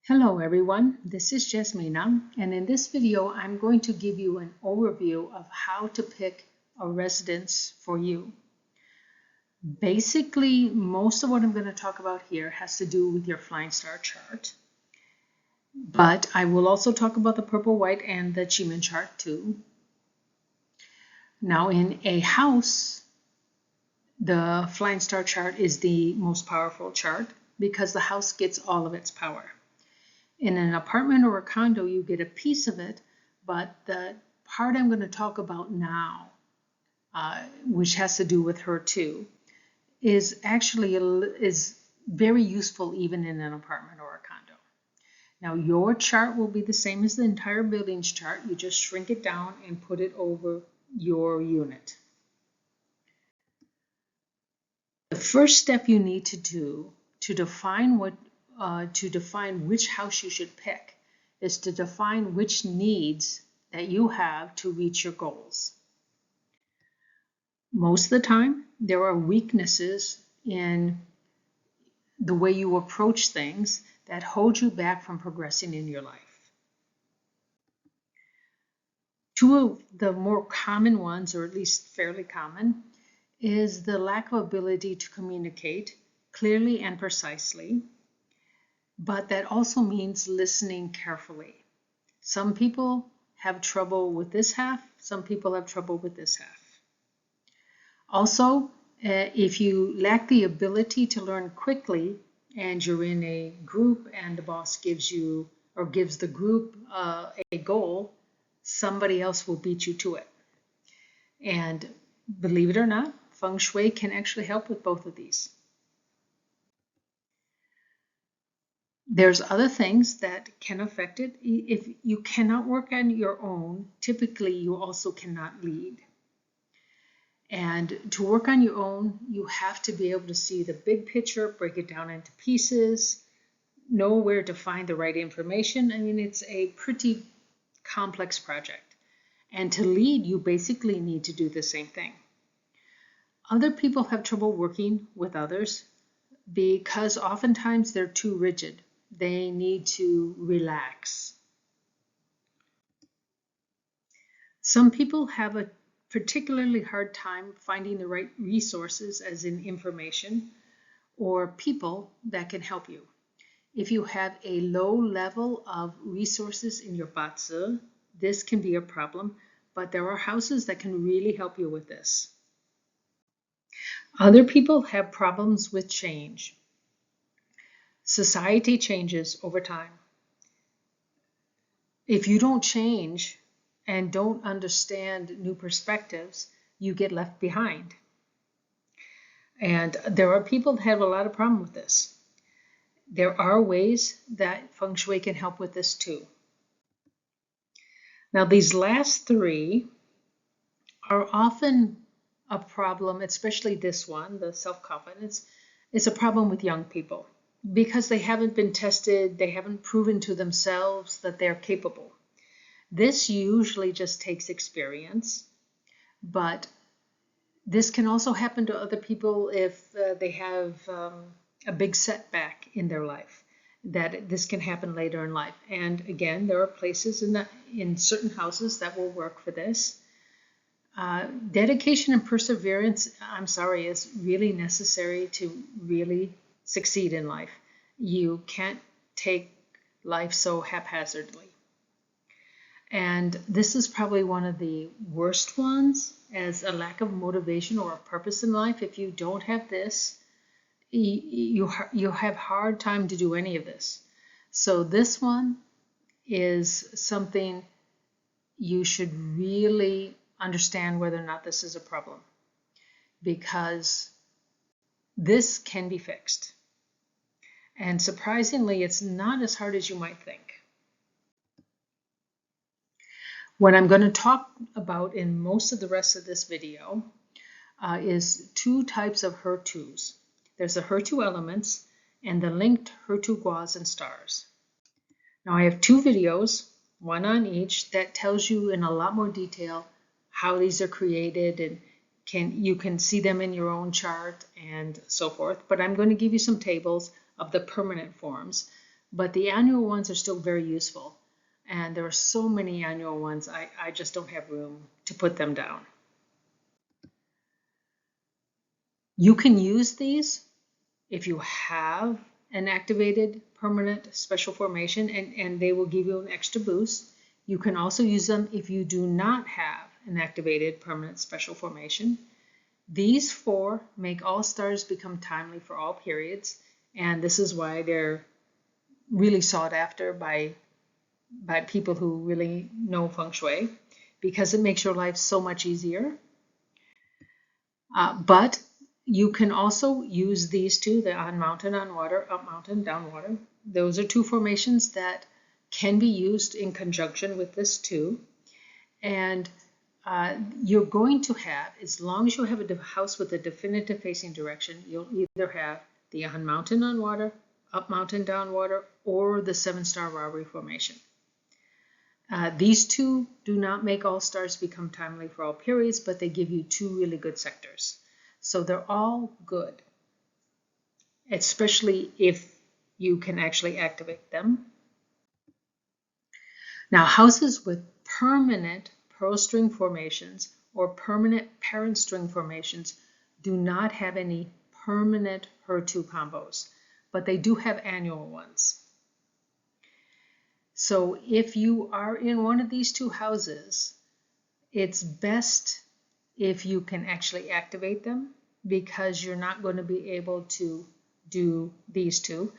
Hello everyone, this is Jasmina, and in this video I'm going to give you an overview of how to pick a residence for you. Basically, most of what I'm going to talk about here has to do with your flying star chart, but I will also talk about the purple, white, and the Chiman chart too. Now in a house, the flying star chart is the most powerful chart because the house gets all of its power. In an apartment or a condo, you get a piece of it, but the part I'm going to talk about now, which has to do with her too, is actually very useful even in an apartment or a condo. Now, your chart will be the same as the entire building's chart. You just shrink it down and put it over your unit. The first step you need to do to define which house you should pick is to define which needs that you have to reach your goals. Most of the time, there are weaknesses in the way you approach things that hold you back from progressing in your life. Two of the more common ones, or at least fairly common, is the lack of ability to communicate clearly and precisely. But that also means listening carefully. Some people have trouble with this half, some people have trouble with this half. Also, if you lack the ability to learn quickly and you're in a group and the boss gives the group a goal, somebody else will beat you to it. And believe it or not, Feng Shui can actually help with both of these. There's other things that can affect it. If you cannot work on your own, typically you also cannot lead. And to work on your own, you have to be able to see the big picture, break it down into pieces, know where to find the right information. I mean, it's a pretty complex project. And to lead, you basically need to do the same thing. Other people have trouble working with others because oftentimes they're too rigid. They need to relax. Some people have a particularly hard time finding the right resources, as in information, or people that can help you. If you have a low level of resources in your bazi, this can be a problem, but there are houses that can really help you with this. Other people have problems with change. Society changes over time. If you don't change and don't understand new perspectives, you get left behind. And there are people that have a lot of problem with this. There are ways that Feng Shui can help with this too. Now, these last three are often a problem, especially this one, the self-confidence, is a problem with young people because they haven't been tested, they haven't proven to themselves that they're capable. This usually just takes experience, but this can also happen to other people if they have a big setback in their life, that this can happen later in life. And again, there are places in certain houses that will work for this. Dedication and perseverance, is really necessary to really succeed in life. You can't take life so haphazardly. And this is probably one of the worst ones, as a lack of motivation or a purpose in life. If you don't have this, you have hard time to do any of this. So this one is something you should really understand whether or not this is a problem, because this can be fixed. And surprisingly, it's not as hard as you might think. What I'm going to talk about in most of the rest of this video is two types of Her2s. There's the Her2 elements and the linked Her2 Guas and stars. Now I have two videos, one on each, that tells you in a lot more detail how these are created, and you can see them in your own chart and so forth. But I'm going to give you some tables of the permanent forms. but the annual ones are still very useful. And there are so many annual ones, I just don't have room to put them down. You can use these if you have an activated permanent special formation, and they will give you an extra boost. You can also use them if you do not have an activated permanent special formation. These 4 make all stars become timely for all periods, and this is why they're really sought after by people who really know Feng Shui, because it makes your life so much easier. But you can also use these 2, the on mountain, on water, up mountain, down water. Those are 2 formations that can be used in conjunction with this too. And you're going to have, as long as you have a house with a definitive facing direction, you'll either have the on mountain, on water, up mountain, down water, or the 7 Star Robbery formation. These 2 do not make all stars become timely for all periods, but they give you 2 really good sectors. So they're all good, especially if you can actually activate them. Now, houses with permanent pearl string formations or permanent parent string formations do not have any permanent HER2 combos, but they do have annual ones. So if you are in one of these 2 houses, it's best if you can actually activate them, because you're not going to be able to do these 2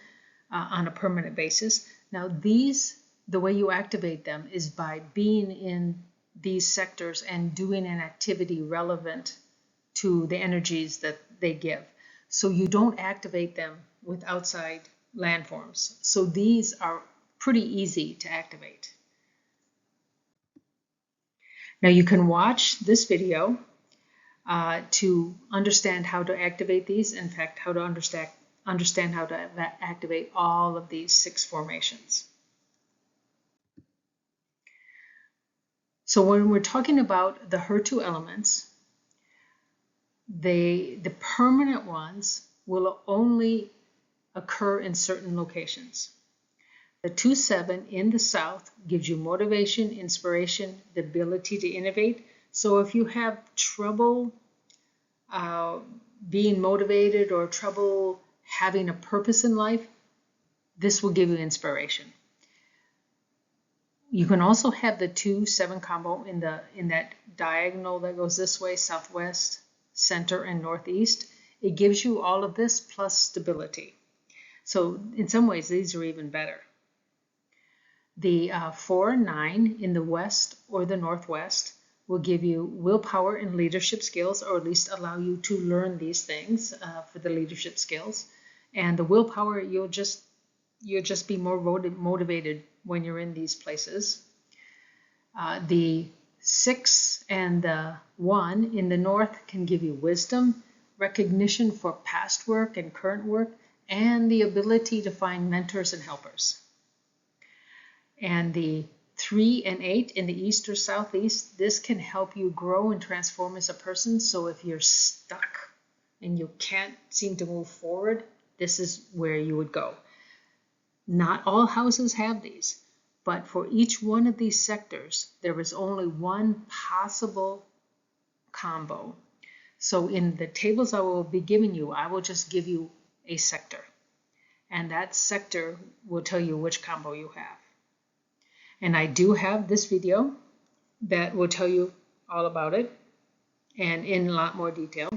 on a permanent basis. Now these, the way you activate them is by being in these sectors and doing an activity relevant to the energies that they give. So you don't activate them with outside landforms. So these are pretty easy to activate. Now you can watch this video to understand how to activate these. In fact, how to understand how to activate all of these 6 formations. So when we're talking about the HER2 elements, the permanent ones will only occur in certain locations. The 2-7 in the south gives you motivation, inspiration, the ability to innovate. So if you have trouble being motivated or trouble having a purpose in life, this will give you inspiration. You can also have the 2-7 combo in that diagonal that goes this way, southwest, center, and northeast. It gives you all of this plus stability. So in some ways, these are even better. The 4-9 in the west or the northwest will give you willpower and leadership skills, or at least allow you to learn these things for the leadership skills. And the willpower, you'll just be more motivated when you're in these places. The 6 and the 1 in the north can give you wisdom, recognition for past work and current work, and the ability to find mentors and helpers. And the 3 and 8 in the east or southeast, this can help you grow and transform as a person. So if you're stuck and you can't seem to move forward, this is where you would go. Not all houses have these, but for each one of these sectors, there is only one possible combo. So in the tables I will be giving you, I will just give you a sector, and that sector will tell you which combo you have. And I do have this video that will tell you all about it and in a lot more detail.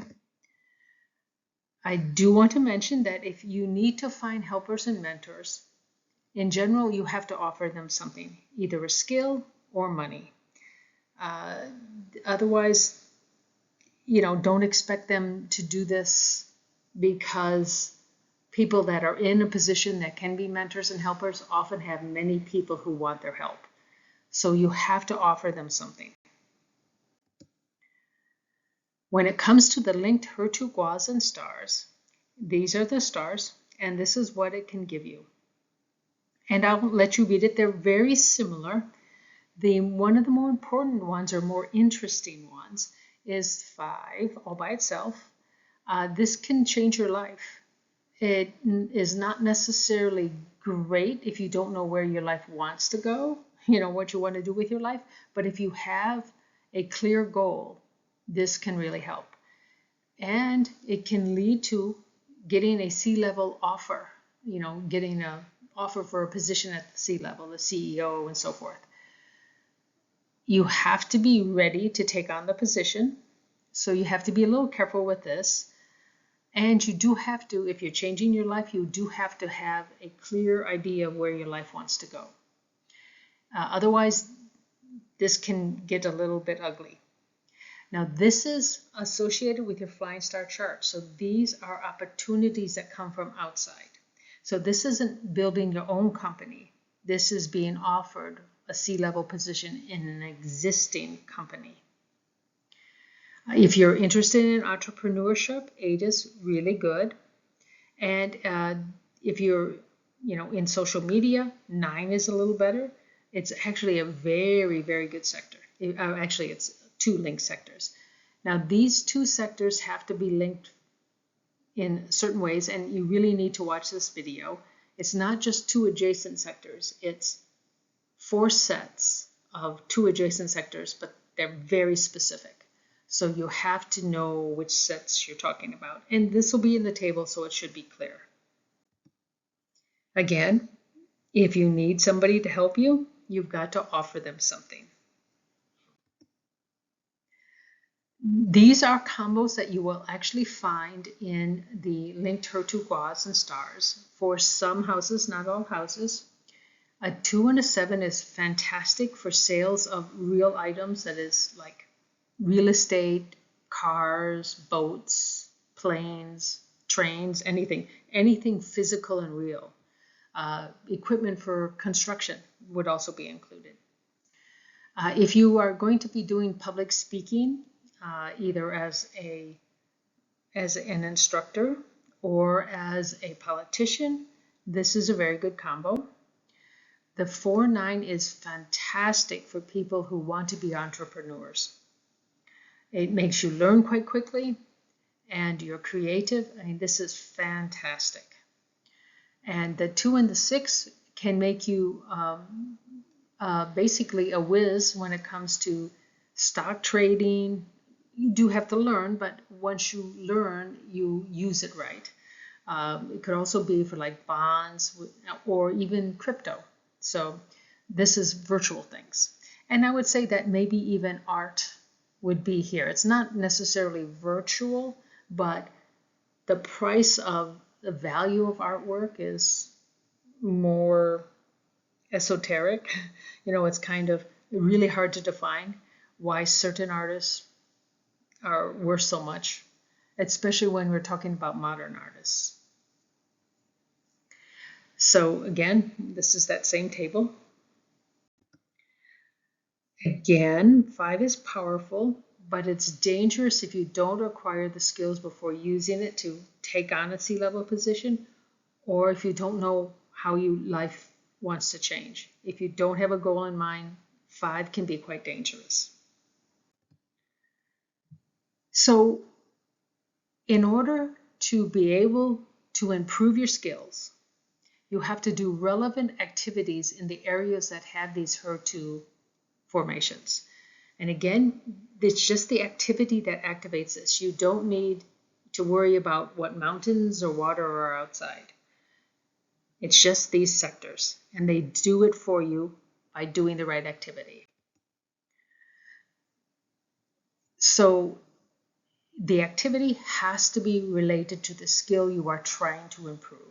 I do want to mention that if you need to find helpers and mentors, in general, you have to offer them something, either a skill or money. Otherwise, don't expect them to do this, because people that are in a position that can be mentors and helpers often have many people who want their help. So you have to offer them something. When it comes to the linked HER2 Guas and stars, these are the stars, and this is what it can give you. And I'll let you read it. They're very similar. One of the more important ones, or more interesting ones, is 5 all by itself. This can change your life. It is not necessarily great if you don't know where your life wants to go, what you want to do with your life. But if you have a clear goal, this can really help. And it can lead to getting a C-level offer, getting an offer for a position at the C-level, the CEO and so forth. You have to be ready to take on the position. So you have to be a little careful with this. And you do have to, if you're changing your life, you do have to have a clear idea of where your life wants to go. Otherwise, this can get a little bit ugly. Now, this is associated with your flying star chart. So these are opportunities that come from outside. So this isn't building your own company. This is being offered a C-level position in an existing company. If you're interested in entrepreneurship, 8 is really good. And if you're, in social media, 9 is a little better. It's actually a very, very good sector. Actually, it's 2 linked sectors. Now, these 2 sectors have to be linked in certain ways, and you really need to watch this video. It's not just 2 adjacent sectors. It's 4 sets of 2 adjacent sectors, but they're very specific. So you have to know which sets you're talking about. And this will be in the table, so it should be clear. Again, if you need somebody to help you, you've got to offer them something. These are combos that you will actually find in the linked Her2 Guas and stars for some houses, not all houses. A 2 and a 7 is fantastic for sales of real items, that is like real estate, cars, boats, planes, trains, anything physical and real. Equipment for construction would also be included. If you are going to be doing public speaking, either as an instructor or as a politician, this is a very good combo. The 4-9 is fantastic for people who want to be entrepreneurs. It makes you learn quite quickly, and you're creative. I mean, this is fantastic. And the 2 and the 6 can make you basically a whiz when it comes to stock trading. You do have to learn, but once you learn, you use it right. It could also be for like bonds or even crypto. So this is virtual things. And I would say that maybe even art would be here. It's not necessarily virtual, but the price of the value of artwork is more esoteric. It's kind of really hard to define why certain artists are worth so much, especially when we're talking about modern artists. So again, this is that same table. Again, 5 is powerful, but it's dangerous if you don't acquire the skills before using it to take on a C-level position, or if you don't know how your life wants to change. If you don't have a goal in mind, 5 can be quite dangerous. So in order to be able to improve your skills, you have to do relevant activities in the areas that have these Her2 formations. And again, it's just the activity that activates this. You don't need to worry about what mountains or water are outside. It's just these sectors, and they do it for you by doing the right activity. So the activity has to be related to the skill you are trying to improve.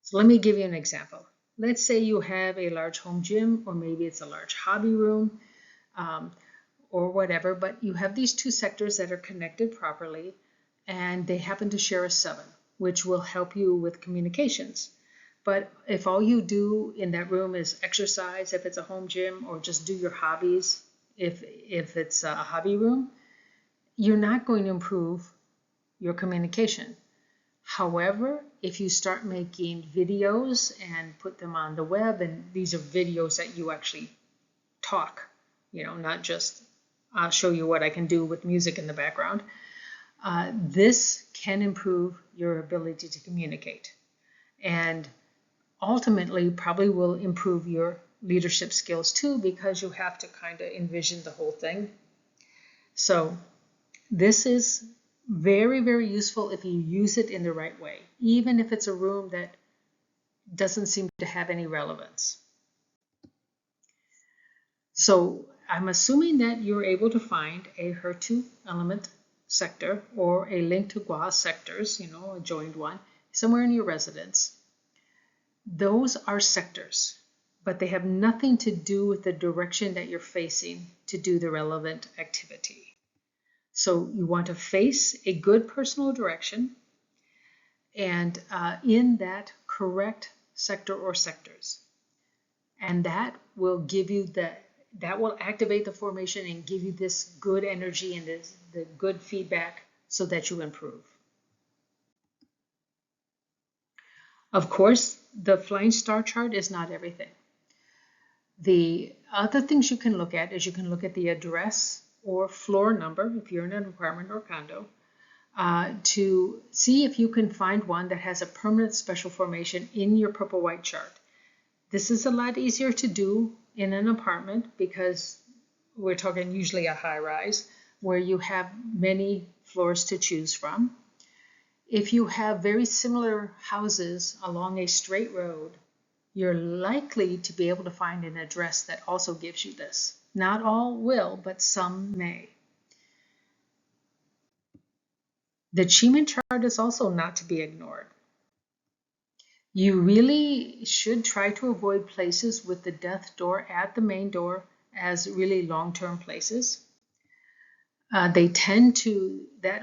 So let me give you an example. Let's say you have a large home gym, or maybe it's a large hobby room, or whatever, but you have these 2 sectors that are connected properly, and they happen to share a 7, which will help you with communications. But if all you do in that room is exercise, if it's a home gym, or just do your hobbies, if it's a hobby room, you're not going to improve your communication. However, if you start making videos and put them on the web, and these are videos that you actually talk, not just I'll show you what I can do with music in the background, this can improve your ability to communicate. And ultimately probably will improve your leadership skills too, because you have to kind of envision the whole thing. So this is very, very useful if you use it in the right way, even if it's a room that doesn't seem to have any relevance. So I'm assuming that you're able to find a Her2 element sector or a link to Guas sectors, a joined one, somewhere in your residence. Those are sectors, but they have nothing to do with the direction that you're facing to do the relevant activity. So you want to face a good personal direction and in that correct sector or sectors. And that will give you that will activate the formation and give you this good energy and the good feedback so that you improve. Of course, the flying star chart is not everything. The other things you can look at is you can look at the address or floor number if you're in an apartment or condo to see if you can find one that has a permanent special formation in your purple-white chart. This is a lot easier to do in an apartment because we're talking usually a high-rise where you have many floors to choose from. If you have very similar houses along a straight road, you're likely to be able to find an address that also gives you this. Not all will, but some may. The Chiman chart is also not to be ignored. You really should try to avoid places with the death door at the main door as really long-term places. That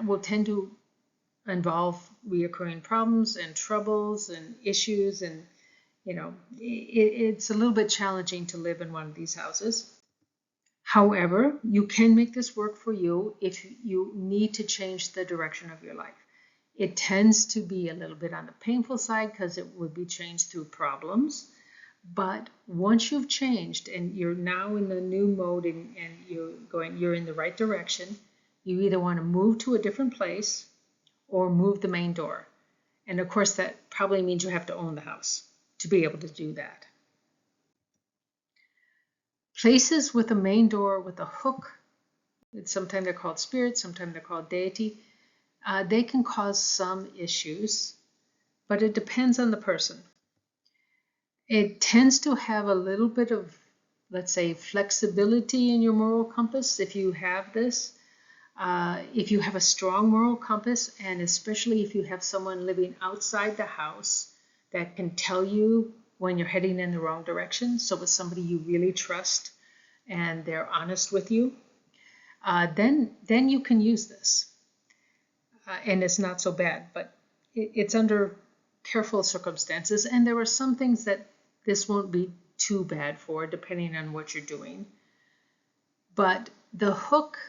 will tend to involve reoccurring problems and troubles and issues, and it's a little bit challenging to live in one of these houses. However, you can make this work for you if you need to change the direction of your life. It tends to be a little bit on the painful side because it would be changed through problems. But once you've changed and you're now in the new mode and you're in the right direction, you either want to move to a different place or move the main door. And of course, that probably means you have to own the house to be able to do that. Places with a main door with a hook, sometimes they're called spirits, sometimes they're called deity, they can cause some issues, but it depends on the person. It tends to have a little bit of, let's say, flexibility in your moral compass if you have this. If you have a strong moral compass, and especially if you have someone living outside the house that can tell you when you're heading in the wrong direction, so it's somebody you really trust and they're honest with you, then you can use this. And it's not so bad, but it's under careful circumstances, and there are some things that this won't be too bad for, depending on what you're doing. But the hook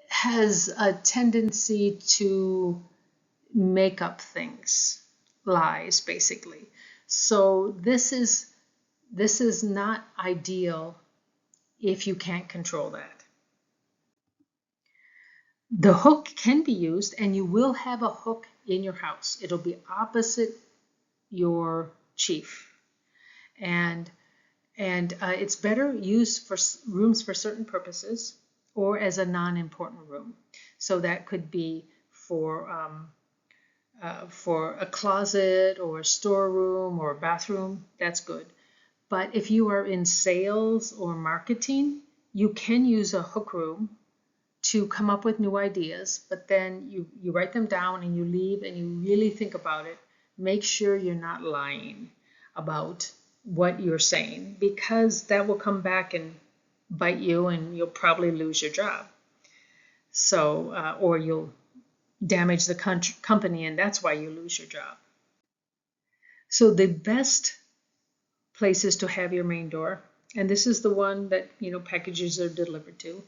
has a tendency to make up things, lies, basically. So this is not ideal if you can't control that. The hook can be used, and you will have a hook in your house. It'll be opposite your chief. And it's better used for rooms for certain purposes or as a non-important room. So that could be for a closet or a storeroom or a bathroom. That's good. But if you are in sales or marketing, you can use a hook room to come up with new ideas, but then you write them down and you leave and you really think about it. Make sure you're not lying about what you're saying, because that will come back and bite you and you'll probably lose your job. So, or you'll damage the company and that's why you lose your job. So the best places to have your main door, and this is the one that packages are delivered to,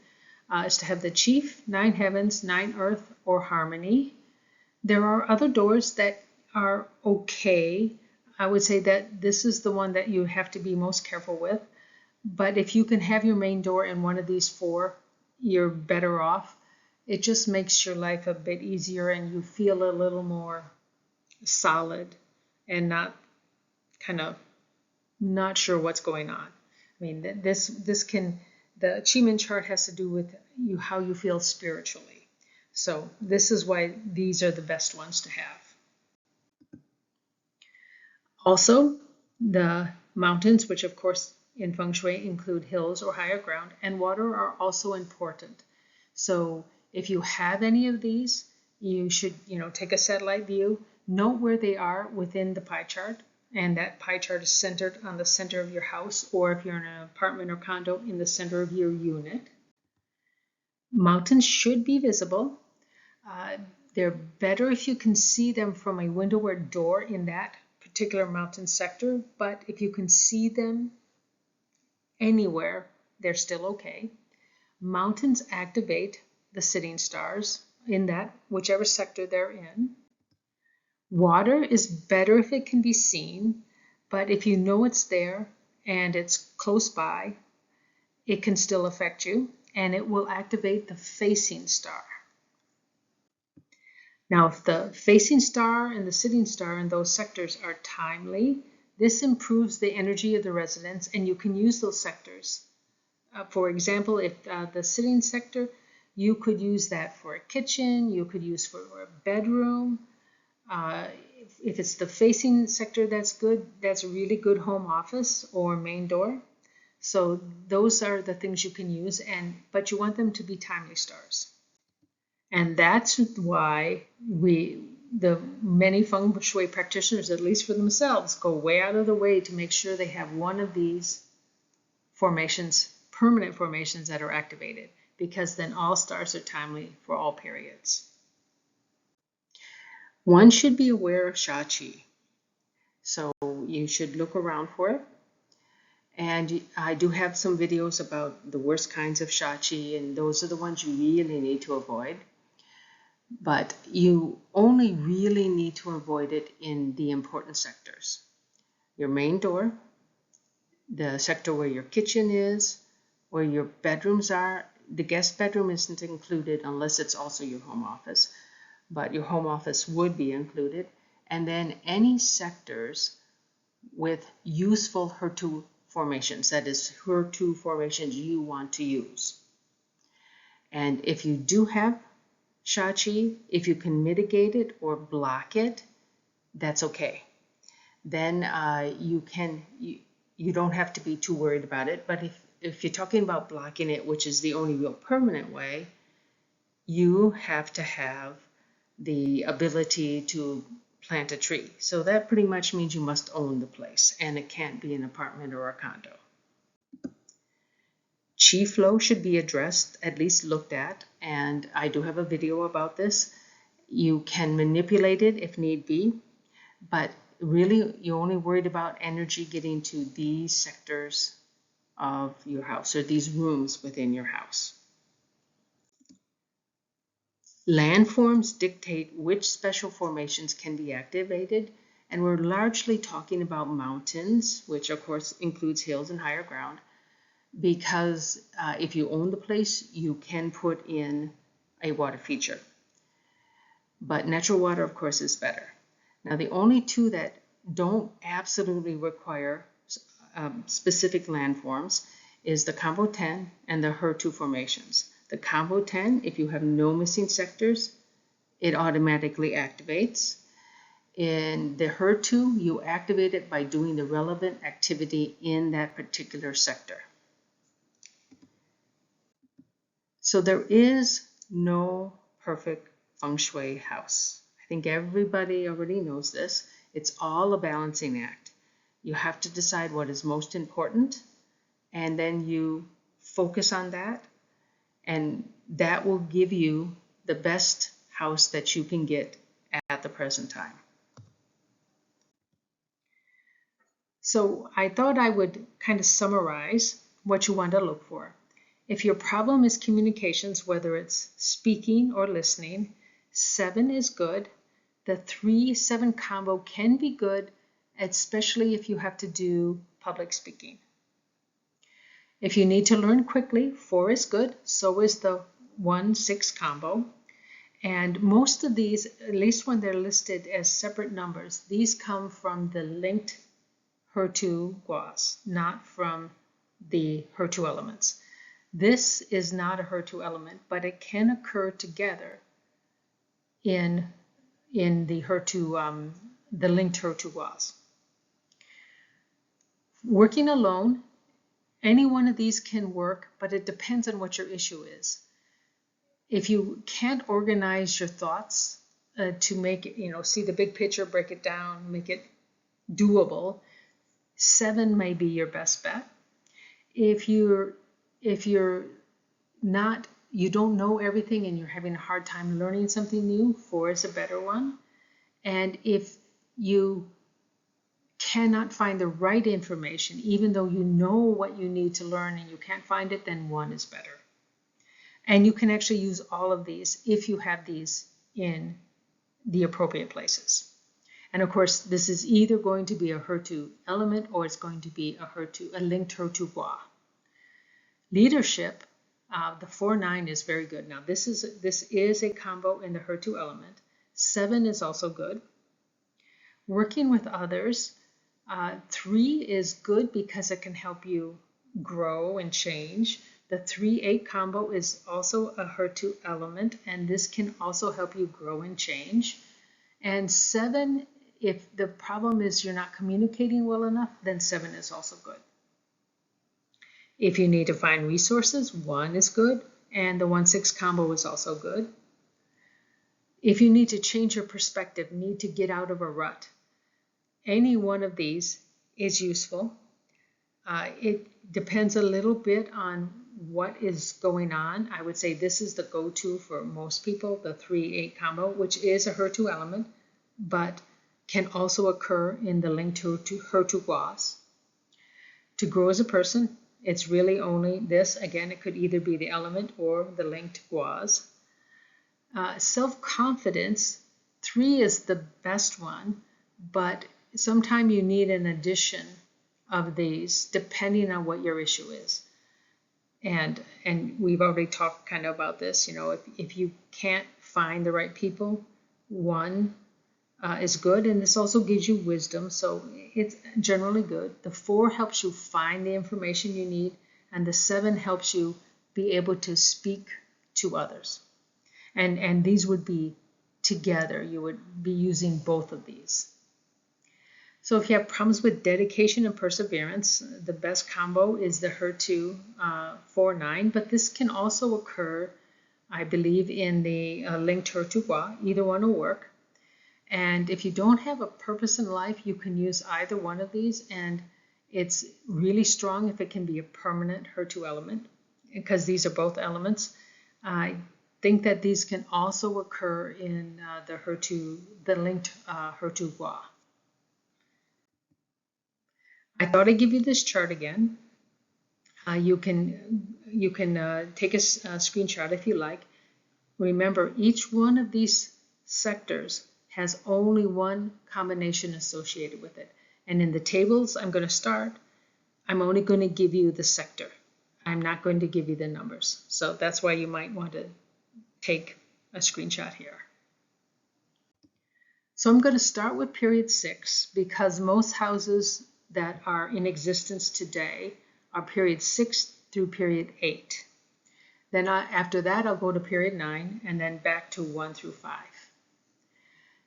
is to have the chief, 9 heavens, 9 earth, or harmony. There are other doors that are okay. I would say that this is the one that you have to be most careful with. But if you can have your main door in one of these 4, you're better off. It just makes your life a bit easier and you feel a little more solid and not kind of not sure what's going on. I mean, the achievement chart has to do with how you feel spiritually. So this is why these are the best ones to have. Also, the mountains, which of course in Feng Shui include hills or higher ground, and water are also important. So if you have any of these, you should, take a satellite view, note where they are within the pie chart, and that pie chart is centered on the center of your house, or if you're in an apartment or condo, in the center of your unit. Mountains should be visible. They're better if you can see them from a window or door in that particular mountain sector, but if you can see them anywhere, they're still okay. Mountains activate the sitting stars in that whichever sector they're in. Water is better if it can be seen, but if you know it's there and it's close by, it can still affect you, and it will activate the facing star. Now, if the facing star and the sitting star in those sectors are timely, this improves the energy of the residence, and you can use those sectors. For example, if the sitting sector, you could use that for a kitchen, you could use for a bedroom. If it's the facing sector that's good, that's a really good home office or main door. So those are the things you can use, but you want them to be timely stars. And that's why the many Feng Shui practitioners, at least for themselves, go way out of the way to make sure they have one of these formations, permanent formations that are activated, because then all stars are timely for all periods. One should be aware of Sha Qi. So you should look around for it. And I do have some videos about the worst kinds of Sha Qi, and those are the ones you really need to avoid. But you only really need to avoid it in the important sectors. Your main door, the sector where your kitchen is, where your bedrooms are. The guest bedroom isn't included unless it's also your home office, but your home office would be included. And then any sectors with useful HER2 formations, that is HER2 formations you want to use. And if you do have Sha Qi, if you can mitigate it or block it, that's okay. Then you don't have to be too worried about it. But if you're talking about blocking it, which is the only real permanent way, you have to have the ability to plant a tree. So that pretty much means you must own the place, and it can't be an apartment or a condo. Qi flow should be addressed, at least looked at, and I do have a video about this. You can manipulate it if need be, but really you're only worried about energy getting to these sectors of your house, or these rooms within your house. Landforms dictate which special formations can be activated, and we're largely talking about mountains, which of course includes hills and higher ground, because if you own the place, you can put in a water feature. But natural water, of course, is better. Now, the only two that don't absolutely require specific landforms is the combo 10 and the HER2 formations. The combo 10, if you have no missing sectors, it automatically activates. In the HER2, you activate it by doing the relevant activity in that particular sector. So there is no perfect Feng Shui house. I think everybody already knows this. It's all a balancing act. You have to decide what is most important, and then you focus on that, and that will give you the best house that you can get at the present time. So I thought I would kind of summarize what you want to look for. If your problem is communications, whether it's speaking or listening, 7 is good. The 3-7 combo can be good, especially if you have to do public speaking. If you need to learn quickly, 4 is good. So is the 1-6 combo. And most of these, at least when they're listed as separate numbers, these come from the linked Her2 Guas, not from the Her2 elements. This is not a Her2 element, but it can occur together in the Her2, the linked Her2 Guas. Working alone, any one of these can work, but it depends on what your issue is. If you can't organize your thoughts to make it, see the big picture, break it down, make it doable, 7 may be your best bet. If you're not, you don't know everything and you're having a hard time learning something new, 4 is a better one. And if you cannot find the right information, even though you know what you need to learn and you can't find it, then 1 is better. And you can actually use all of these if you have these in the appropriate places. And of course, this is either going to be a Her2 element or it's going to be a linked Her2 Gua. Leadership, the 4-9 is very good. Now this is a combo in the Her2 element. 7 is also good. Working with others, 3 is good because it can help you grow and change. The 3-8 combo is also a Her2 element, and this can also help you grow and change. And 7, if the problem is you're not communicating well enough, then 7 is also good. If you need to find resources, 1 is good, and the 1-6 combo is also good. If you need to change your perspective, need to get out of a rut, any one of these is useful. It depends a little bit on what is going on. I would say this is the go-to for most people, the 3-8 combo, which is a Her2 element, but can also occur in the linked Her2 Guas. To grow as a person, it's really only this. Again, it could either be the element or the linked Guas. Self-confidence, 3 is the best one, but sometimes you need an addition of these depending on what your issue is. And we've already talked kind of about this. If you can't find the right people, 1 is good, and this also gives you wisdom, so it's generally good. The 4 helps you find the information you need, and the 7 helps you be able to speak to others. And these would be together. You would be using both of these. So if you have problems with dedication and perseverance, the best combo is the Her2 4-9, but this can also occur, I believe, in the linked Her2 Gua. Either one will work. And if you don't have a purpose in life, you can use either one of these, and it's really strong if it can be a permanent Her2 element, because these are both elements. I think that these can also occur in the linked Her2 Gua. I thought I'd give you this chart again. You can take a screenshot if you like. Remember, each one of these sectors has only one combination associated with it. And in the tables I'm going to start, I'm only going to give you the sector. I'm not going to give you the numbers. So that's why you might want to take a screenshot here. So I'm going to start with period 6 because most houses that are in existence today are period 6 through period 8. Then after that, I'll go to period 9 and then back to 1 through 5.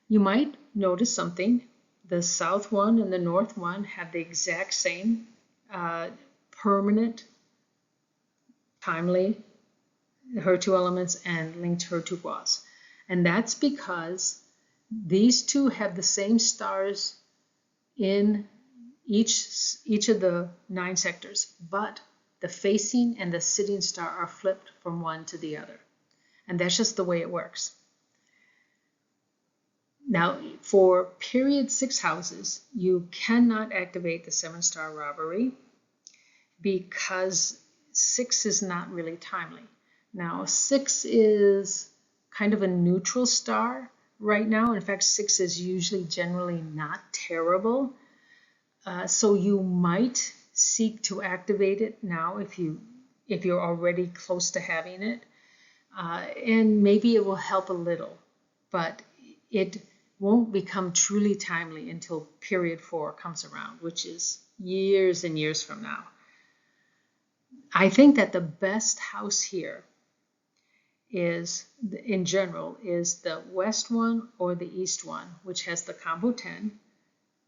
You might notice something. The south one and the north one have the exact same permanent, timely Her2 elements and linked Her2 Guas. And that's because these two have the same stars in each of the 9 sectors, but the facing and the sitting star are flipped from one to the other. And that's just the way it works. Now, for period 6 houses, you cannot activate the 7 Star Robbery because 6 is not really timely. Now, 6 is kind of a neutral star right now. In fact, 6 is usually generally not terrible. So you might seek to activate it now if you're already close to having it. And maybe it will help a little, but won't become truly timely until period 4 comes around, which is years and years from now. I think that the best house here is, in general, is the west one or the east one, which has the combo 10.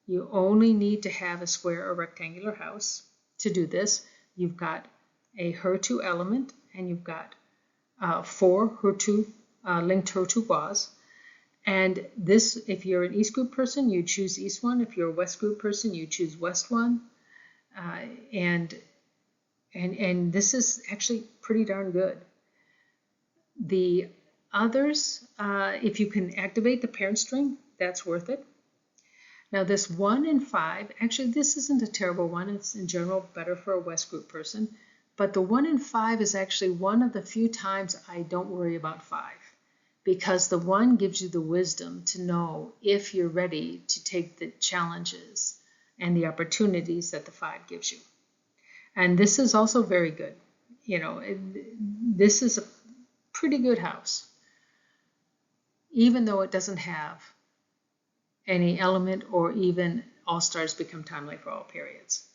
You only need to have a square or rectangular house to do this. You've got a HER2 element, and you've got 4 HER2 linked HER2 Guas. And this, if you're an East group person, you choose East one. If you're a West group person, you choose West one. And this is actually pretty darn good. The others, if you can activate the parent string, that's worth it. Now this 1 and 5, actually this isn't a terrible one. It's in general better for a West group person. But the 1 and 5 is actually one of the few times I don't worry about 5. Because the 1 gives you the wisdom to know if you're ready to take the challenges and the opportunities that the 5 gives you. And this is also very good. You know, this is a pretty good house, even though it doesn't have any element or even all stars become timely for all periods.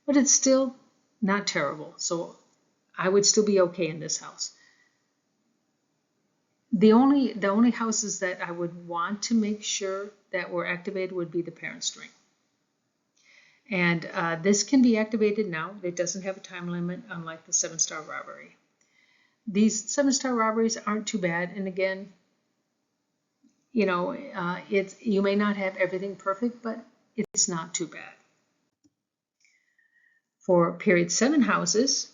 But it's still not terrible, so I would still be okay in this house. The only houses that I would want to make sure that were activated would be the parent string. And this can be activated now. It doesn't have a time limit, unlike the 7-star robbery. These 7-star robberies aren't too bad. And again, you know, you may not have everything perfect, but it's not too bad. For period 7 houses,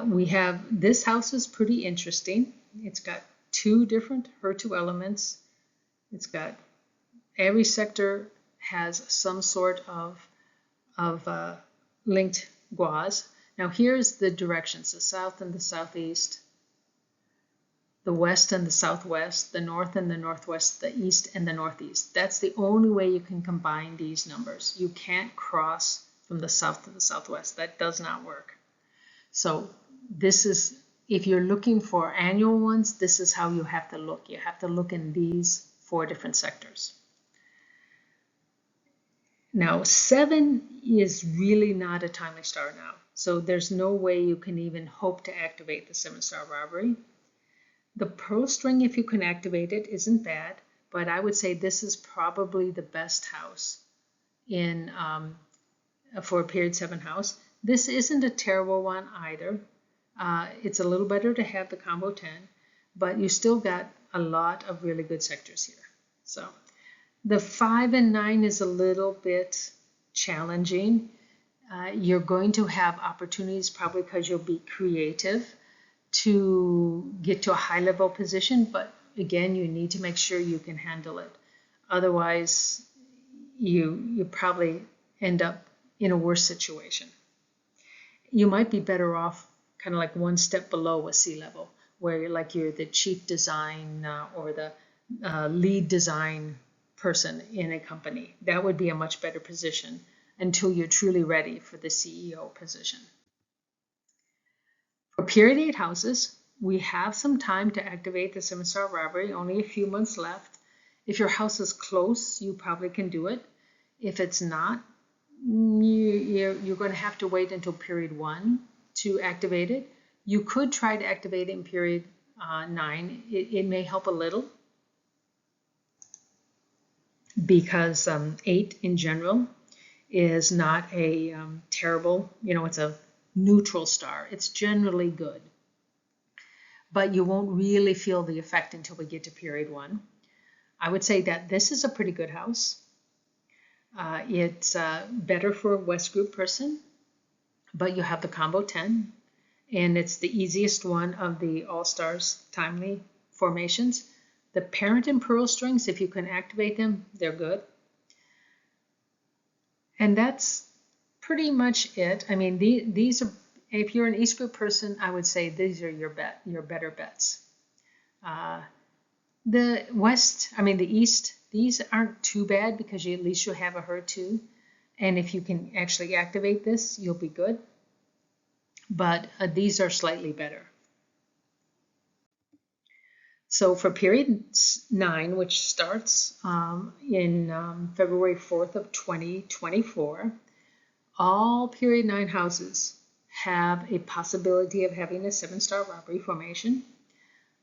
we have, this house is pretty interesting. It's got 2 different HER2 elements. It's got, every sector has some sort of linked Guas. Now here's the directions: the south and the southeast, the west and the southwest, the north and the northwest, the east and the northeast. That's the only way you can combine these numbers. You can't cross from the south to the southwest. That does not work. So this is, if you're looking for annual ones, this is how you have to look. You have to look in these 4 different sectors. Now 7 is really not a timely star now. So there's no way you can even hope to activate the 7-star robbery. The pearl string, if you can activate it, isn't bad, but I would say this is probably the best house in for a period 7 house. This isn't a terrible one either. It's a little better to have the combo 10, but you still got a lot of really good sectors here. So the 5 and 9 is a little bit challenging. You're going to have opportunities, probably because you'll be creative, to get to a high level position, but again, you need to make sure you can handle it. Otherwise, you probably end up in a worse situation. You might be better off kind of like one step below a C level, where you're the chief design or the lead design person in a company. That would be a much better position until you're truly ready for the CEO position. For period 8 houses, we have some time to activate the 7-star robbery, only a few months left. If your house is close, you probably can do it. If it's not, you're going to have to wait until period 1 to activate it. You could try to activate it in period 9. It may help a little, because 8 in general is not a terrible, it's a neutral star. It's generally good, but you won't really feel the effect until we get to period 1. I would say that this is a pretty good house. It's better for a West group person, but you have the combo 10, and it's the easiest one of the all stars timely formations. The parent and pearl strings, if you can activate them, they're good. And that's pretty much it. I mean, these are, if you're an East group person, I would say these are your better bets. The East, these aren't too bad, because at least you'll have a HER2. And if you can actually activate this, you'll be good. But these are slightly better. So for period 9, which starts in February 4th of 2024, all period 9 houses have a possibility of having a 7-star robbery formation.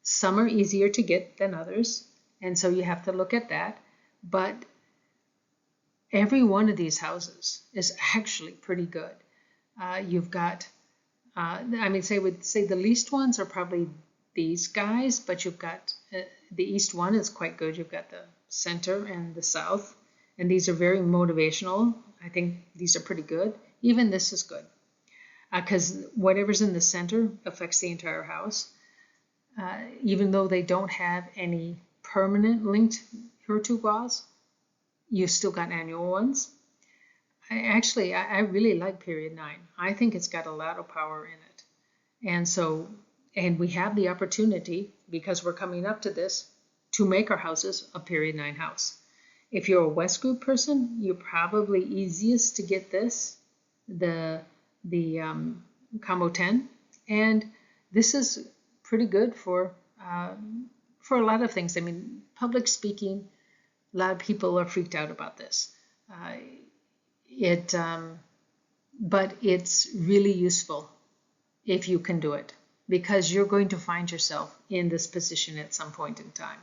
Some are easier to get than others, and so you have to look at that. But every one of these houses is actually pretty good. You've got, say the least ones are probably these guys, but you've got the east one is quite good. You've got the center and the south, and these are very motivational. I think these are pretty good. Even this is good because whatever's in the center affects the entire house. Even though they don't have any permanent linked Guas, you've still got annual ones. I really like period 9. I think it's got a lot of power in it. And we have the opportunity, because we're coming up to this, to make our houses a period 9 house. If you're a West Group person, you're probably easiest to get this, the combo 10. And this is pretty good for a lot of things. I mean, public speaking, a lot of people are freaked out about this. But it's really useful if you can do it, because you're going to find yourself in this position at some point in time.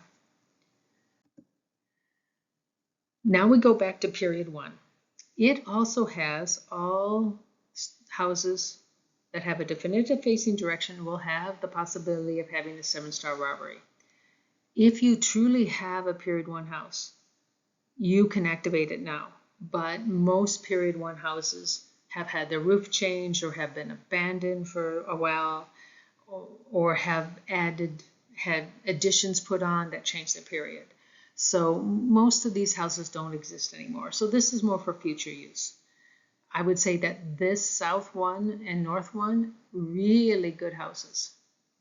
Now we go back to period 1. It also has all houses that have a definitive facing direction will have the possibility of having a 7-star robbery. If you truly have a period 1 house, you can activate it now. But most period 1 houses have had their roof changed or have been abandoned for a while, or have had additions put on that change the period. So most of these houses don't exist anymore. So this is more for future use. I would say that this south one and north one, really good houses,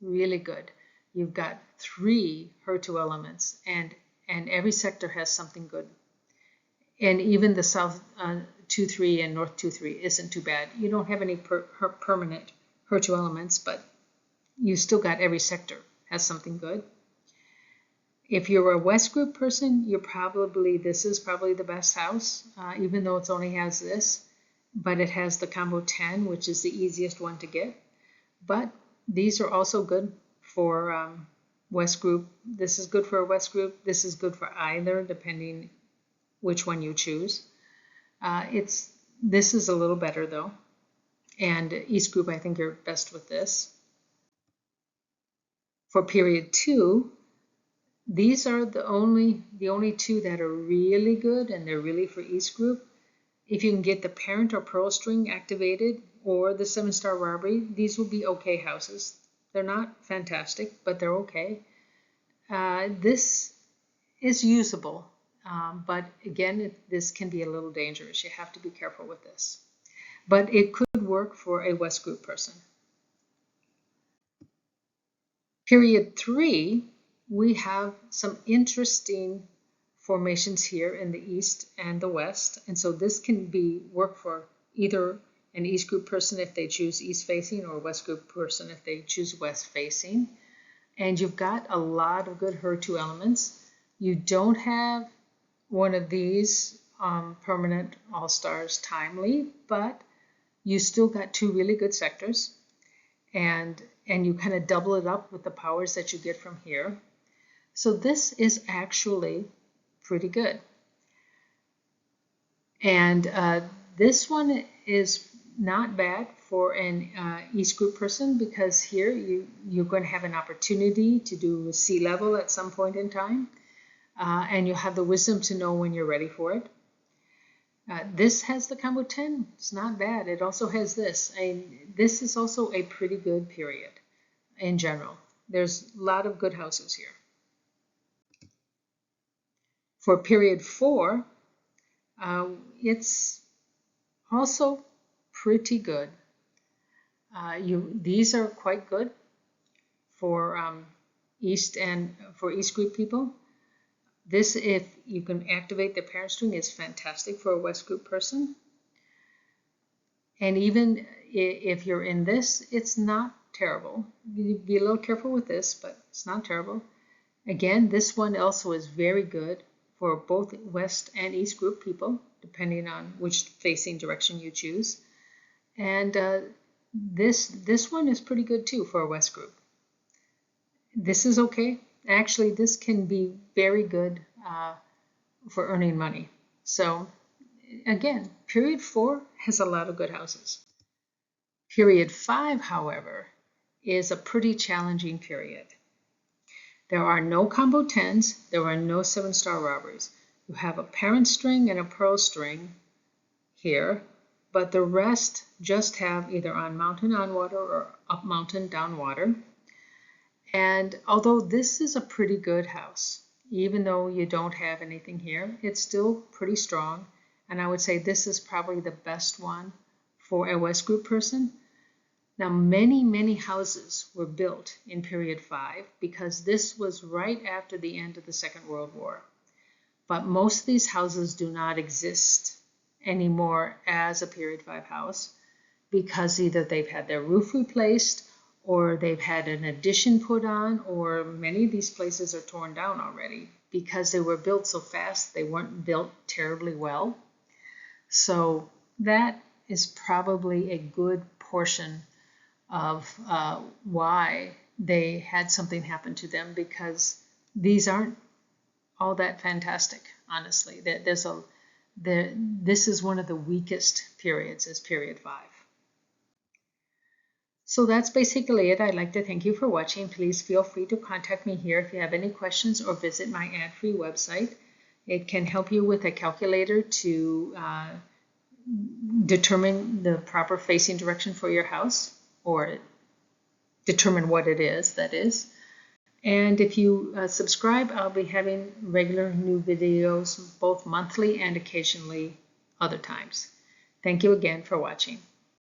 really good. You've got 3 HER2 elements, and every sector has something good. And even the south 2-3 and north 2-3 isn't too bad. You don't have any permanent HER2 elements, but you still got every sector has something good. If you're a West Group person, this is probably the best house, even though it only has this, but it has the combo 10, which is the easiest one to get. But these are also good for West Group. This is good for a West Group. This is good for either, depending which one you choose. This is a little better though. And East Group, I think you're best with this. For period 2, these are the only 2 that are really good, and they're really for East Group. If you can get the parent or pearl string activated or the 7-star robbery, these will be okay houses. They're not fantastic, but they're okay. This is usable, but again, this can be a little dangerous. You have to be careful with this. But it could work for a West Group person. Period 3, we have some interesting formations here in the east and the west, and so this can work for either an East Group person if they choose east facing, or a West Group person if they choose west facing. And you've got a lot of good HER2 elements. You don't have one of these permanent all-stars timely, but you still got 2 really good sectors, and you kind of double it up with the powers that you get from here. So this is actually pretty good. And this one is not bad for an East Group person, because here you're going to have an opportunity to do sea level at some point in time, and you have the wisdom to know when you're ready for it. This has the combo 10. It's not bad. It also has this. This is also a pretty good period in general. There's a lot of good houses here. For period 4, it's also pretty good. These are quite good for East Group people. This, if you can activate the parent string, is fantastic for a West Group person. And even if you're in this, it's not terrible. You be a little careful with this, but it's not terrible. Again, this one also is very good for both West and East group people, depending on which facing direction you choose. And this one is pretty good too for a West group. This is okay. Actually, this can be very good for earning money. So again, period 4 has a lot of good houses. Period 5, however, is a pretty challenging period. There are no combo 10s, there are no 7-star robberies. You have a parent string and a pearl string here, but the rest just have either on mountain on water or up mountain down water. And although this is a pretty good house, even though you don't have anything here, it's still pretty strong. And I would say this is probably the best one for a West Group person. Now, many houses were built in period 5 because this was right after the end of the Second World War. But most of these houses do not exist anymore as a period 5 house because either they've had their roof replaced or they've had an addition put on, or many of these places are torn down already because they were built so fast, they weren't built terribly well. So that is probably a good portion of why they had something happen to them, because these aren't all that fantastic, honestly. This is one of the weakest periods, is period 5. So that's basically it. I'd like to thank you for watching. Please feel free to contact me here if you have any questions, or visit my ad-free website. It can help you with a calculator to determine the proper facing direction for your house, or determine what it is, that is. And if you subscribe, I'll be having regular new videos both monthly and occasionally other times. Thank you again for watching.